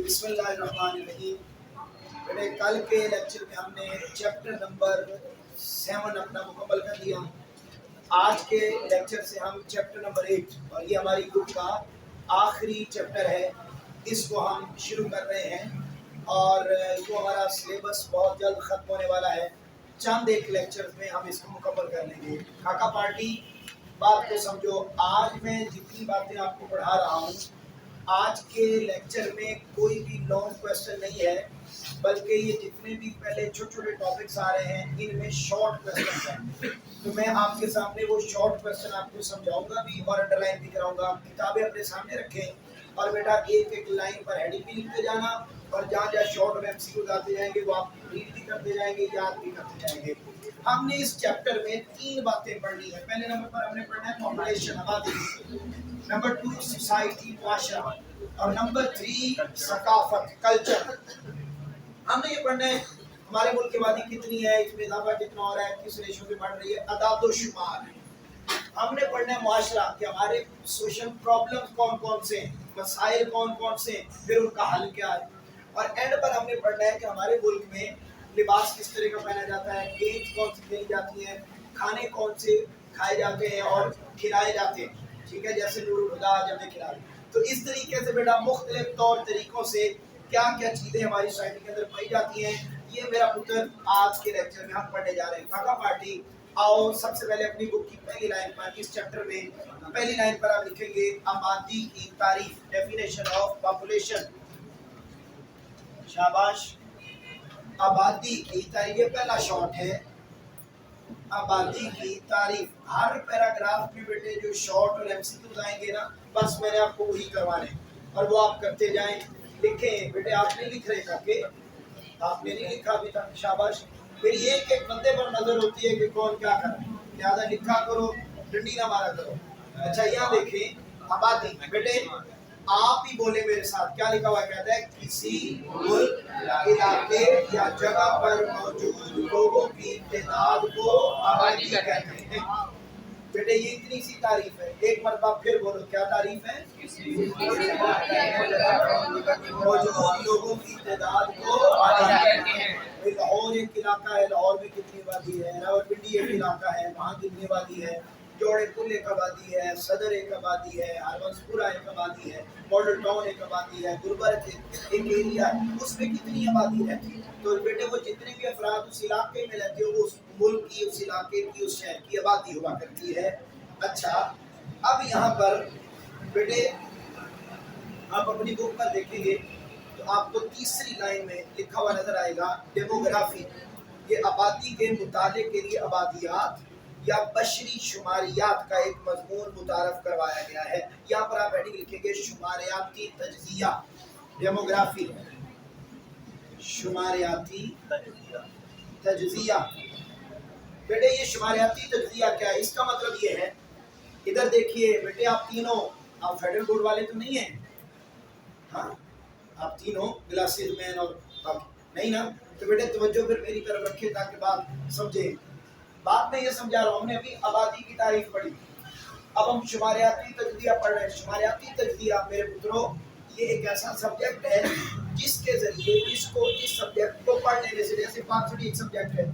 بسم اللہ الرحمن الرحیم۔ بیٹے کل کے لیکچر میں ہم نے چیپٹر نمبر 7 اپنا مکمل کر دیا۔ آج کے لیکچر سے ہم چیپٹر نمبر 8 اور یہ ہماری بک کا آخری چیپٹر ہے، اس کو ہم شروع کر رہے ہیں اور جو ہمارا سلیبس بہت جلد ختم ہونے والا ہے، چند ایک لیکچر میں ہم اس کو مکمل کر لیں گے۔ کھاکا پارٹی بات کو سمجھو، آج میں جتنی باتیں آپ کو پڑھا رہا ہوں، آج کے لیکچر میں کوئی بھی لانگ کویسچن نہیں ہے، بلکہ یہ جتنے بھی پہلے چھوٹے چھوٹے ٹاپکس آ رہے ہیں ان میں شارٹ کویسچنز ہیں۔ تو میں آپ کے سامنے وہ شارٹ کویسچن آپ کو سمجھاؤں گا بھی اور انڈر لائن بھی کراؤں گا۔ کتابیں اپنے سامنے رکھیں اور بیٹا ایک ایک لائن پر ہیڈنگ بھی لکھتے جانا، اور جہاں جہاں شارٹ اور MCQ آتے جائیں گے وہ آپ ریڈ بھی کرتے جائیں گے، یاد بھی کرتے جائیں گے۔ ہم نے اس چیپٹر میں 3 باتیں پڑھنی ہیں۔ پہلے نمبر پر ہم نے پڑھنا ہے پاپولیشن، آبادی، نمبر 2 سوسائٹی، معاشرہ، اور نمبر 3 ثقافت، کلچر۔ ہم نے یہ پڑھنا ہے ہمارے ملک کی آبادی کتنی ہے، اس میں اضافہ کتنا ہو رہا ہے، کس ریشو پہ بڑھ رہی ہے، اعداد و شمار۔ ہم نے پڑھنا ہے معاشرہ کہ ہمارے سوشل پرابلم کون کون سے ہیں، مسائل کون کون سے ہیں، پھر ان کا حل کیا ہے۔ اور اینڈ پر ہم نے پڑھنا ہے کہ ہمارے ملک میں لباس کس طرح کا پہنا جاتا ہے، گیمز کون سی کھیلی جاتی ہیں، کھانے کون سے کھائے جاتے ہیں اور کھلائے جاتے ہیں، ٹھیک ہے، جیسے نور الہدا آج ہمیں کھلا رہی ہے۔ تو اس طریقے سے بیٹا مختلف طور طریقوں سے کیا کیا چیزیں ہماری سوسائٹی کے اندر پائی جاتی ہیں، یہ میرا پتر آج کے لیکچر میں ہم پڑھنے جا رہے ہیں۔ کھاکا پارٹی آؤ سب سے پہلے اپنی بک کی پہلی لائن پر، اس چیپٹر میں پہلی لائن پر آپ لکھیں گے آبادی کی تعریف، ڈیفینیشن آف پاپولیشن۔ شاباش، آبادی کی تعریف، یہ پہلا شارٹ ہے، آبادی کی تعریف۔ ہر پیراگراف میں بیٹے جو شارٹ اور MCQ آئیں گے نا، بس میں نے آپ کو وہی کروانے اور وہ آپ کرتے جائیں، لکھیں بیٹے۔ آپ نے لکھ رہے تھا کہ آپ نے نہیں لکھا ابھی تک، شاباش۔ میری ایک ایک بندے پر نظر ہوتی ہے کہ کون کیا کر رہا ہے، لہٰذا لکھا کرو، ڈنڈی نہ مارا کرو۔ اچھا یہاں دیکھیں آبادی، بیٹے آپ ہی بولے میرے ساتھ، کیا لکھا ہوا کہتا ہے، کسی ملک، علاقے یا جگہ پر موجود لوگوں کی تعداد کو آبادی کہتے ہیں۔ بیٹے یہ اتنی سی تعریف ہے، ایک مرتبہ پھر بولو، کیا تعریف ہے، موجود لوگوں کی تعداد کو آبادی کہتے ہیں۔ لاہور ایک علاقہ ہے، لاہور میں کتنی آبادی ہے، راولپنڈی ایک علاقہ ہے، وہاں کتنی آبادی ہے، جوڑے پل ایک آبادی ہے، صدر ایک آبادی ہے، ہربنس پورہ ایک آبادی ہے، ماڈل ٹاؤن ایک آبادی ہے، گلبرگ ایک ایریا ہے، اس میں کتنی آبادی رہتی ہے۔ تو بیٹے وہ جتنے بھی افراد اس علاقے میں رہتے ہیں، وہ اس ملک کی، اس علاقے کی، اس شہر کی آبادی ہوا کرتی ہے۔ اچھا اب یہاں پر بیٹے آپ اپنی بک پر دیکھیں گے تو آپ کو تیسری لائن میں لکھا ہوا نظر آئے گا ڈیموگرافی۔ یہ آبادی کے مطالعے کے لیے آبادیات یا بشری شماریات کا ایک مضمون متعارف کروایا گیا ہے۔ یہاں پر آپ ہیڈنگ لکھیں گے شماریاتی تجزیہ، ڈیموگرافی، شماریاتی تجزیہ۔ بیٹے یہ شماریاتی تجزیہ کیا ہے، اس کا مطلب یہ ہے، ادھر دیکھیے بیٹے آپ تینوں، آپ فیڈرل بورڈ والے تو نہیں ہیں، ہاں آپ تینوں گلاسز مین اور نہیں نا، تو بیٹے توجہ پھر میری طرف رکھے تاکہ بات سمجھے۔ بات میں یہ سمجھا رہا ہوں، ہم نے ابھی آبادی کی تعریف پڑھی، اب ہم شماریاتی تجزیہ پڑھ رہے ہیں۔ شماریاتی تجزیہ میرے پتروں یہ ایک ایسا سبجیکٹ ہے جس کے ذریعے اس سبجیکٹ کو پڑھ لینے سے، جیسے فارسٹی ایک سبجیکٹ ہے،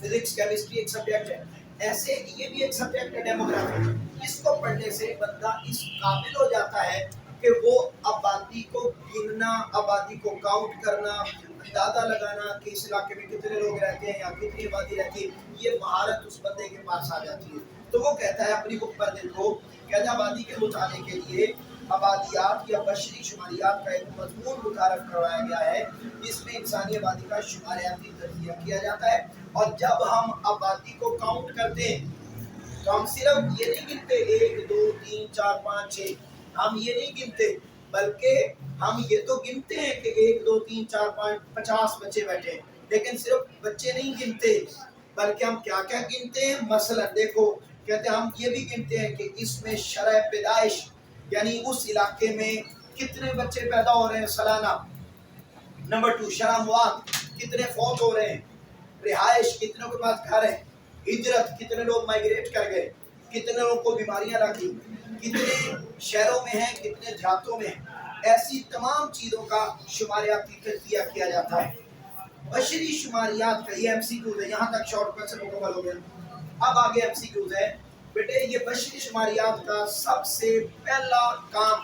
فزکس کیمسٹری ایک سبجیکٹ ہے، ایسے یہ بھی ایک سبجیکٹ ہے ڈیموگرافی۔ اس کو پڑھنے سے بندہ اس قابل ہو جاتا ہے کہ وہ آبادی کو گننا، آبادی کو کاؤنٹ کرنا، اندازہ لگانا کہ اس علاقے میں کتنے لوگ رہتے ہیں یا کتنی آبادی رہتی ہے، یہ مہارت اس بندے کے پاس آ جاتی ہے۔ تو وہ کہتا ہے اپنی بک پر دیکھو، کہتا ہے آبادی کے مطالعے کے لیے آبادیات یا بشری شماریات کا ایک مضمون متعارف کروایا گیا ہے، جس میں انسانی آبادی کا شماریاتی تجزیہ کیا جاتا ہے۔ اور جب ہم آبادی کو کاؤنٹ کرتے ہیں تو ہم صرف یہ نہیں گنتے 1 2 3 4 5 6، ہم یہ نہیں گنتے، بلکہ ہم یہ تو گنتے ہیں کہ 1 2 3 4 5 50 بچے بیٹھے ہیں، لیکن صرف بچے نہیں گنتے، بلکہ ہم کیا کیا گنتے ہیں۔ مثلا دیکھو کہتے ہیں ہم یہ بھی گنتے ہیں کہ اس میں شرح پیدائش، یعنی اس علاقے میں کتنے بچے پیدا ہو رہے ہیں سالانہ۔ نمبر 2 شرح موات، کتنے فوت ہو رہے ہیں، رہائش کتنوں کے پاس گھر ہے، ہجرت کتنے لوگ مائگریٹ کر گئے، کتنے لوگوں کو بیماریاں لگی، کتنے شہروں میں ہیں، کتنے دیہاتوں میں ہیں، ایسی تمام چیزوں کا شماریاتی تجزیہ کیا جاتا ہے۔ بشری شماریات کا یہ ایم سی کیوز ہے، یہاں تک شارٹ کٹ سے مکمل ہو گیا۔ اب آگے ایم سی کیوز ہے بیٹے، یہ بشری شماریات کا سب سے پہلا کام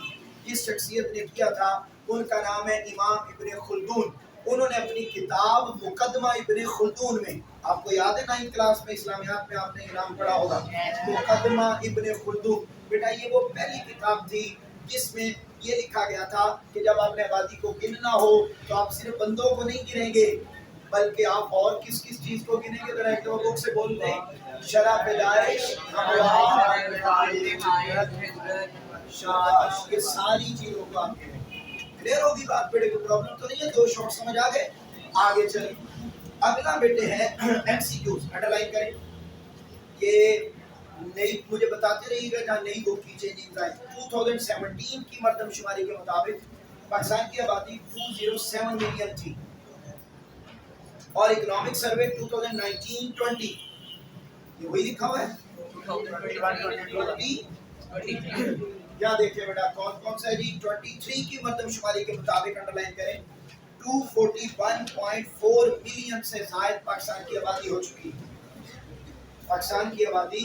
جس شخصیت نے کیا تھا ان کا نام ہے امام ابن خلدون۔ انہوں نے اپنی کتاب مقدمہ ابن خلدون میں، آپ کو یاد ہے 9 کلاس میں اسلامیات میں آپ نے یہ نام پڑھا ہوگا، مقدمہ ابن خلدون، بیٹا یہ وہ پہلی کتاب تھی جس میں یہ لکھا گیا تھا کہ جب آپ نے آبادی کو گننا ہو تو آپ صرف بندوں کو نہیں گنیں گے بلکہ آپ اور کس کس چیز کو گنیں گے؟ ذرا ایک دو بک سے بولتے ہیں، شرح پیدائش، شاباش، یہ ساری چیزوں کو آپ گنیں۔ کلیئر ہوگی بات بیٹے؟ کوئی پرابلم تو نہیں ہے؟ دو شارٹ سمجھ آ گئے؟ آگے چلیں، اگلا بیٹے ہے M C Qs, under line کریں۔ یہ نئی مجھے بتاتے رہیے گا جہاں نئی بک کی چینجنگ آئی۔ 2017 کی مردم شماری کے مطابق پاکستان کی آبادی 207 ملین تھی، اور اکنامک سروے 2019-20 یہ وہی لکھا ہوا ہے 20 کیا دیکھیں بیٹا کون کون سا ہے جی؟ 23 کی مردم شماری کے مطابق انڈر لائن کریں 241.4 ملین سے زائد پاکستان کی آبادی ہو چکی ہے۔ پاکستان کی آبادی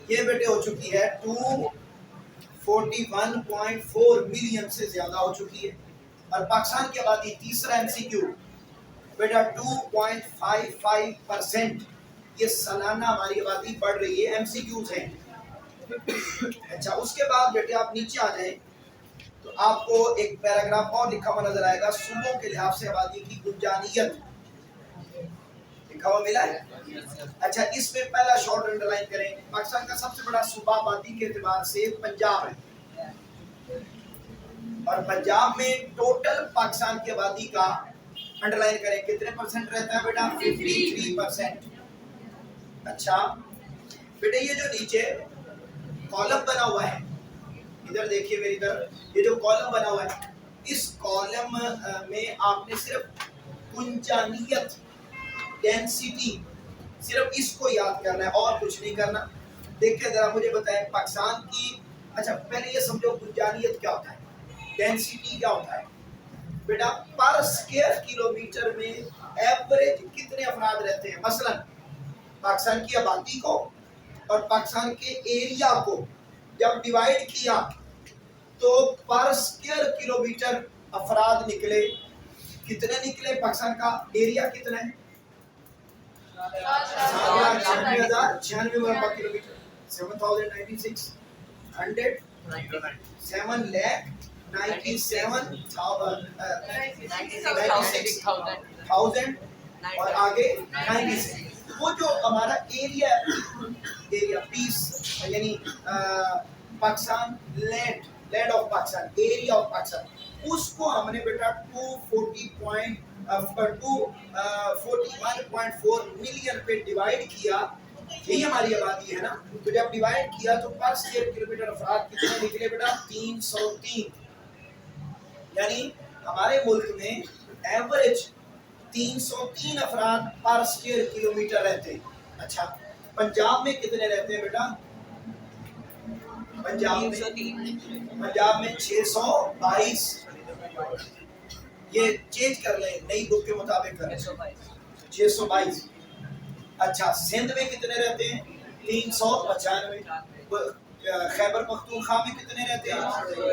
یہ بیٹے ہو چکی ہے 241.4 ملین سے زیادہ ہو چکی ہے، اور پاکستان کی آبادی تیسرا ایم سی کیو بیٹا 2.55%، یہ سالانہ ہماری آبادی بڑھ رہی ہے، ایم سی کیوز ہیں۔ اچھا اس کے بعد بیٹے آپ نیچے آ جائیں تو آپ کو ایک پیراگراف اور لکھا ہوا نظر آئے گا، صوبوں کے لحاظ سے آبادی کی گنجانیت لکھا ہوا ملا ہے۔ اچھا اس میں پہلا شارٹ انڈر لائن کریں، پاکستان کا سب سے بڑا صوبہ آبادی کے اعتبار سے پنجاب ہے، اور پنجاب میں ٹوٹل پاکستان کی آبادی کا انڈر لائن کریں کتنے پرسنٹ رہتا ہے بیٹا؟ 53%۔ اچھا بیٹے یہ جو نیچے کالم بنا ہوا ہے، ادھر دیکھیے میری طرف، یہ جو کالم بنا ہوا ہے اس کالم میں آپ نے صرف گنجانیت، ڈینسٹی، صرف اس کو یاد کرنا ہے اور کچھ نہیں کرنا۔ دیکھیں ذرا مجھے بتائیں پاکستان کی، اچھا پہلے یہ سمجھو گنجانیت کیا ہوتا ہے، ڈینسٹی کیا ہوتا ہے بیٹا؟ پر سکوائر کلومیٹر میں ایوریج کتنے افراد رہتے ہیں؟ مثلا پاکستان کی آبادی کو اور پاکستان کے ایریا کو جب ڈیوائیڈ کیا تو پر سکوائر کلومیٹر افراد نکلے، کتنے نکلے؟ پاکستان کا ایریا کتنا ہے؟ 96,096 مربع کلومیٹر، 7,096 اور آگے 96۔ وہ جو ہمارا ایریا پیس یعنی Pakistan land of Pakistan, area of Pakistan, اس کو ہم نے بیٹا 241.4 ملین پہ ڈیوائیڈ کیا، یہی ہماری آبادی ہے نا، تو جب ڈیوائیڈ کیا تو پر سکوائر کلومیٹر افراد کتنے نکلے بیٹا؟ 303۔ یعنی ہمارے ملک میں ایوریج 303 افراد پر سکوائر کلومیٹر رہتے ہیں۔ اچھا پنجاب میں کتنے رہتے ہیں بیٹا؟ پنجاب میں 622، یہ چینج کر لیں نئی بک کے مطابق 622۔ اچھا سندھ میں کتنے رہتے ہیں؟ 395۔ خیبر پختونخوا میں کتنے رہتے ہیں؟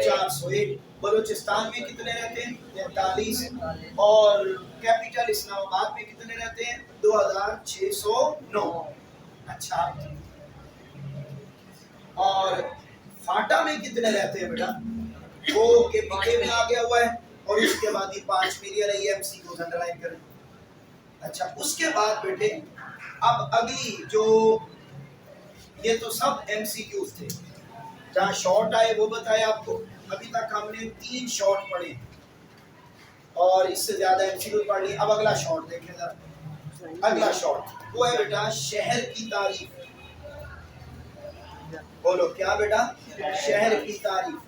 401۔ بلوچستان میں کتنے رہتے ہیں؟ 43۔ اور کیپٹل اسلام آباد میں کتنے رہتے ہیں؟ 2609۔ اچھا اور فاٹا میں کتنے رہتے ہیں بیٹا؟ وہ کے پی کے میں آ گیا ہوا ہے، اور اس کے بعد 5 ملین ہے، ایم سی کو انڈر لائن کریں۔ اچھا اس کے بعد بیٹے اب اگلی جو، یہ تو سب ایم سی کیوز تھے، جہاں شارٹ آئے وہ بتائے آپ کو۔ ابھی تک ہم نے 3 شارٹ پڑھے اور اس سے زیادہ ایم سی کیوز پڑھ لی۔ اب اگلا شارٹ دیکھیں ذرا، اگلا شارٹ وہ ہے بیٹا شہر کی تعریف۔ بولو کیا بیٹا؟ شہر کی تعریف۔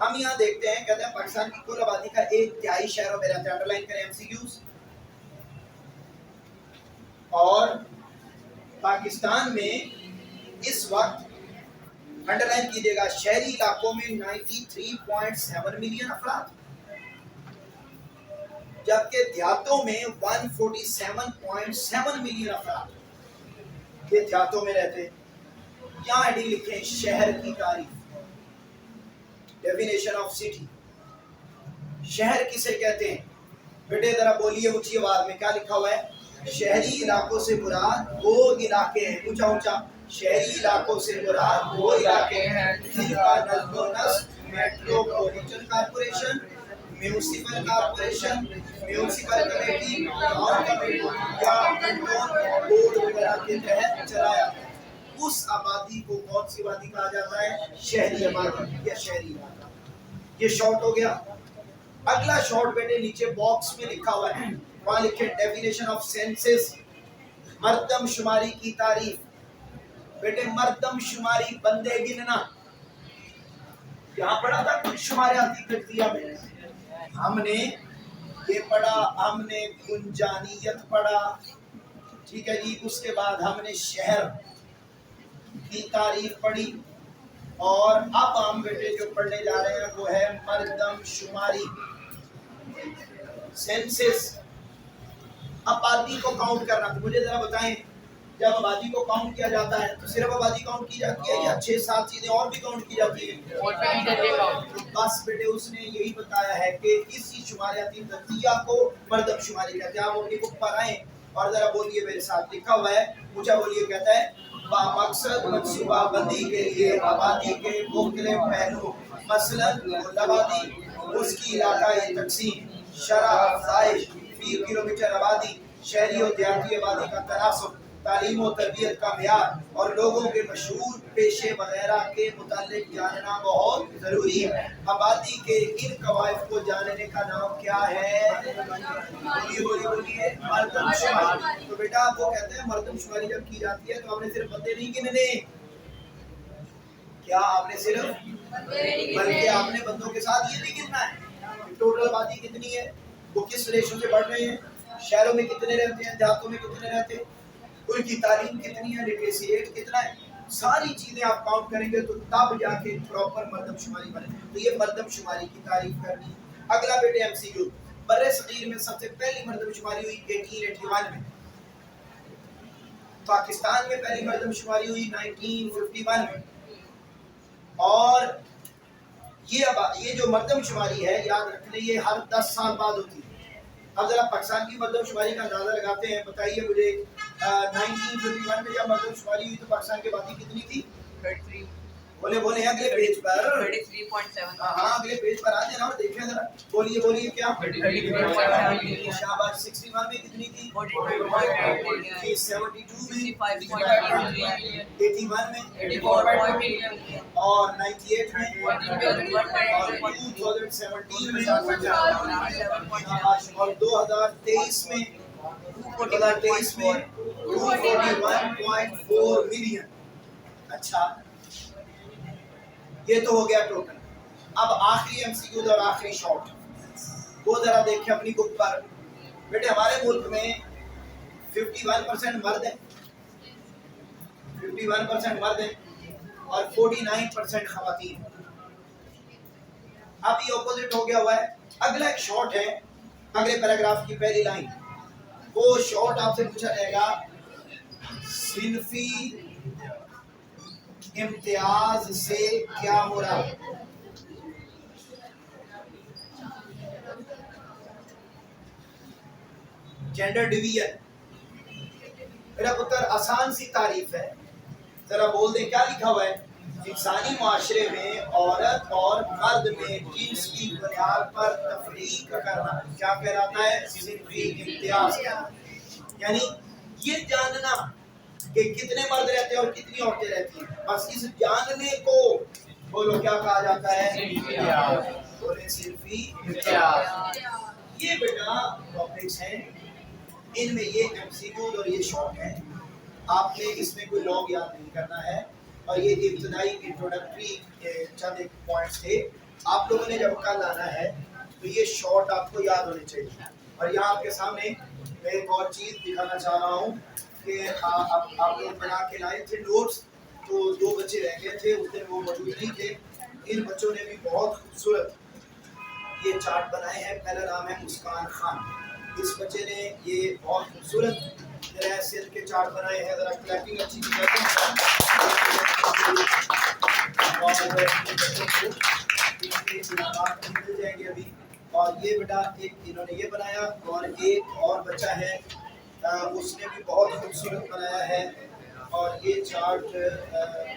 ہم یہاں دیکھتے ہیں، کہتے ہیں پاکستان کی کل آبادی کا 1/3 شہروں میں رہتے ہیں، انڈر لائن کریں ایم سی کیوز، اور پاکستان میں اس وقت انڈرلائن کیجیے گا شہری علاقوں میں 93.7 ملین افراد، جبکہ دیہاتوں میں 147.7 ملین افراد یہ دیہاتوں میں رہتے ہیں۔ یہاں ایڈنگ لکھیں شہر کی تعریف، ڈیفینیشن آف سٹی۔ شہر کسے کہتے ہیں؟ بیٹے ذرا بولیے اونچی آواز میں، کیا لکھا ہوا ہے؟ شہری علاقوں سے مراد وہ علاقے ہیں، اونچا اونچا، شہری علاقوں سے مراد وہ علاقے ہیں جن کا نظم و نسق metropolitan corporation, municipal corporation, municipal committee, town committee یا کنٹرول بورڈ وغیرہ کے تحت چلایا ہے۔ اس آبادی کو کون سی آبادی کہا جاتا ہے؟ شہری آبادی یا شہری علاقہ۔ یہ شارٹ ہو گیا۔ اگلا شارٹ بیٹے نیچے باکس میں لکھا ہوا ہے، وہاں لکھے ڈیفینیشن آف سینسس، مردم شماری کی تعریف۔ بیٹے مردم شماری بندے گننا، یہاں پڑھا تھا کچھ شماریاتی تجزیہ میں ہم نے یہ پڑھا، ہم نے گنجانیت پڑھا، ٹھیک ہے جی۔ اس کے بعد ہم نے شہر کی تعریف پڑھی، اور اب ہم بیٹے جو پڑھنے جا رہے ہیں وہ ہے مردم شماری، سینسس، آبادی کو کاؤنٹ کرنا۔ تو مجھے ذرا بتائیں، جب آبادی کو کاؤنٹ کیا جاتا ہے تو صرف آبادی کاؤنٹ کی جاتی ہے یا 6-7 چیزیں اور بھی کاؤنٹ کی جاتی ہیں؟ تو بس بیٹے اس نے یہی بتایا ہے کہ اسی شماریاتی تجزیہ کو مردم شماری کہتے ہیں۔ آپ اپنی بک پر آئیں اور ذرا بولیے میرے ساتھ، لکھا ہوا ہے، اونچا بولیے، کہتا ہے مقصد منصوبہ بندی کے لیے آبادی کے مختلف پہلو، مثلاً کل آبادی، اس کی علاقائی تقسیم، شرح افزائش، فی کلومیٹر آبادی، شہری اور دیہاتی آبادی کا تناسب، تعلیم و تربیت کا معیار اور لوگوں کے مشہور پیشے وغیرہ کے متعلق جاننا بہت ضروری ہے۔ آبادی کے ان قواعد کو جاننے کا نام کیا ہے؟ بولیے مردم شماری۔ تو بیٹا وہ کہتے ہیں مردم شماری جب کی جاتی ہے تو آپ نے صرف بندے نہیں گننے، کیا آپ نے صرف، بلکہ آپ نے بندوں کے ساتھ یہ بھی گننا ہے ٹوٹل آبادی کتنی ہے، وہ کس ریشو سے بڑھ رہے ہیں، شہروں میں کتنے رہتے ہیں، دیہاتوں میں کتنے رہتے ہیں، ان کی تعلیم کتنی ہے، لٹریسی ریٹ کتنا ہے، ساری چیزیں آپ کاؤنٹ کریں گے تو تب جا کے پراپر مردم شماری بنے۔ تو یہ مردم شماری کی تعریف کرنی۔ اگلا بیٹے ایم سی کیو، بر صغیر میں سب سے پہلی مردم شماری ہوئی 1881 میں، پاکستان میں پہلی مردم شماری ہوئی 1951 میں، اور یہ جو مردم شماری ہے یاد رکھ لیں یہ ہر 10 سال بعد ہوتی ہے۔ اب ذرا پاکستان کی مردم شماری کا اندازہ لگاتے ہیں، بتائیے مجھے 1951 میں جب مردم شماری ہوئی تو پاکستان کی آبادی کتنی تھی؟ 33۔ بولے اگلے پیج پر 33.7۔ ہاں اگلے پیج پر آ جائیں اور دیکھیں ذرا، بولیے کیا؟ 33.7۔ شاباش۔ 61 میں کتنی تھی؟ 72 میں، 81 میں، اور 98 میں، اور 2017 میں، اور 2023 میں 241.4 ملین۔ اچھا یہ تو ہو گیا ٹوٹل۔ اب آخری ایم سی کیو اور آخری شارٹ وہ ذرا دیکھیں اپنی بک پر۔ بیٹے ہمارے ملک میں 51% مرد ہیں، 51% مرد ہیں اور 49% خواتین۔ اب یہ اپوزٹ ہو گیا ہوا ہے۔ اگلا ایک شارٹ ہے، اگلے پیراگراف کی پہلی لائن، وہ شارٹ آپ سے پوچھا جائے گا صنفی امتیاز سے کیا مراد؟ Gender division. میرا پتر آسان سی تعریف ہے، ذرا بول دیں کیا لکھا ہوا ہے؟ انسانی معاشرے میں عورت اور مرد میں جنس کی بنیاد پر تفریق کرنا کیا کہلاتا ہے؟ صنفی امتیاز۔ یعنی یہ جاننا کہ کتنے مرد رہتے ہیں اور کتنی عورتیں رہتی ہیں، بس اس جاننے کو بولو کیا کہا جاتا ہے؟ بولے صنفی امتیاز۔ یہ بیٹا ٹاپکس ہیں، ان میں یہ ایم سی کیو اور یہ شارٹ ہے، آپ نے اس میں کوئی لاگ یاد نہیں کرنا ہے، اور یہ ابتدائی انٹروڈکٹری چند ایک پوائنٹس تھے۔ آپ لوگوں نے جب کل آنا ہے تو یہ شارٹ آپ کو یاد ہونے چاہیے۔ اور یہاں آپ کے سامنے میں ایک اور چیز دکھانا چاہ رہا ہوں، کہ آپ لوگ بنا کے لائے تھے نوٹس، تو 2 بچے رہ گئے تھے، اس دن وہ موجود نہیں تھے. ان بچوں نے بھی بہت خوبصورت یہ چارٹ بنائے ہیں. پہلا نام ہے مسکان خان. اس بچے نے یہ بہت خوبصورت صحت کے چارٹ بنائے ہیں. ذرا کلیپنگ اچھی کی جاتی ہے. اور بچوں کو انعامات مل جائیں گے ابھی. اور یہ بیٹا ایک انہوں نے یہ بنایا، اور ایک اور بچہ ہے اس نے بھی بہت خوبصورت بنایا ہے. اور یہ چارٹ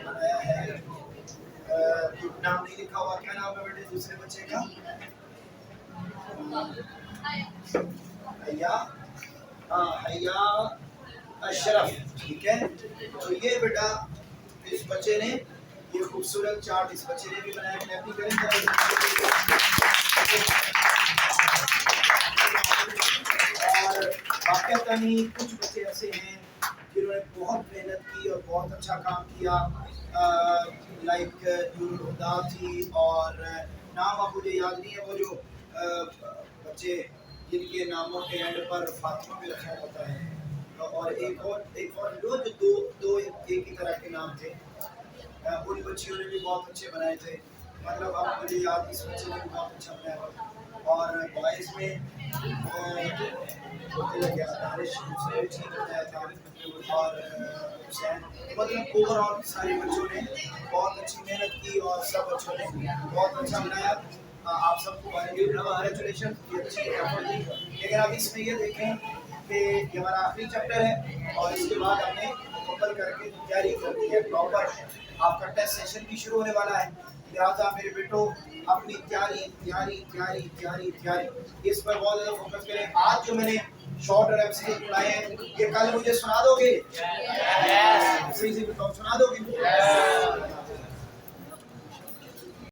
بنایا ہے، نام نہیں لکھا ہوا. کیا نام ہے بیٹے دوسرے بچے کا؟ حیا اشرف. ٹھیک ہے. تو یہ بیٹا اس بچے نے یہ خوبصورت چارٹ اس بچے نے بھی بنایا. کلیپنگ کریں. اور واقعتاً کچھ بچے ایسے ہیں جنہوں نے بہت محنت کی اور بہت اچھا کام کیا. لائک نورالہدا تھی، اور نام اب مجھے یاد نہیں ہے، وہ جو بچے جن کے ناموں کے اینڈ پر فاطمہ بھی رکھا ہوتا ہے. اور ایک اور جو دو ایک ہی طرح کے نام تھے. ان بچیوں نے بھی بہت اچھے بنائے تھے. مطلب اب مجھے یاد اس بچے نے بھی بہت اچھا بنایا. اور بوائز میں دانش نے بھی ٹھیک بنایا تھا، اور حسین. مطلب اوور آل سارے بچوں نے بہت اچھی محنت کی اور سب بچوں نے بہت اچھا بنایا. آپ سب کو کانگریچولیشن. یہ اچھی ایفرٹ تھی. لیکن اب اس میں یہ دیکھیں کہ یہ ہمارا آخری چیپٹر ہے، اور اس کے بعد ہم نے مکمل کر کے تیاری کرنی ہے پراپر. آپ کا ٹیسٹ سیشن بھی شروع ہونے والا ہے. لہٰذا میرے بیٹوں اپنی تیاری اس پر بہت زیادہ فوکس کریں. آج جو میں نے شارٹ اور ایمسی پڑھائے ہیں، یہ کل مجھے سنا دو گے؟ صحیح سے بتاؤ، سنا دو گے؟